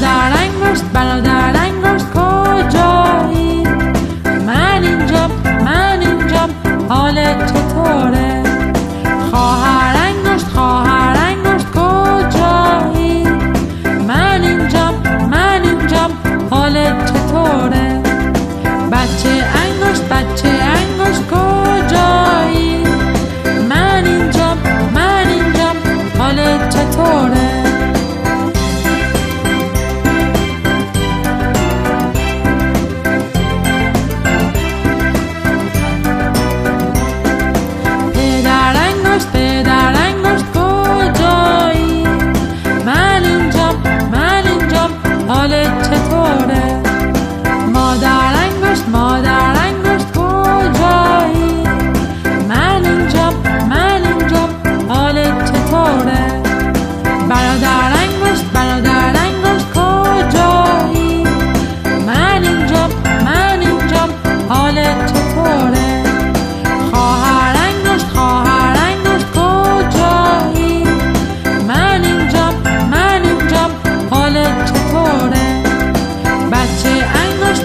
برادر انگشت برادر انگشت کجایی؟ من اینجام حالت چطوره؟ خواهر انگشت کجایی؟ من اینجام حالت چطوره؟ بچه انگشت کجایی؟ من اینجام حالت چطوره؟ پدر انگشت کجایی؟ من اینجام حالت چطوره؟ مادر انگشت کجایی؟ من اینجام حالت چطوره؟ برادر انگشت کجایی؟ من اینجام حالت چطوره؟ خواهر انگشت کجایی؟ من اینجام حالت چطوره؟ بچه انگشت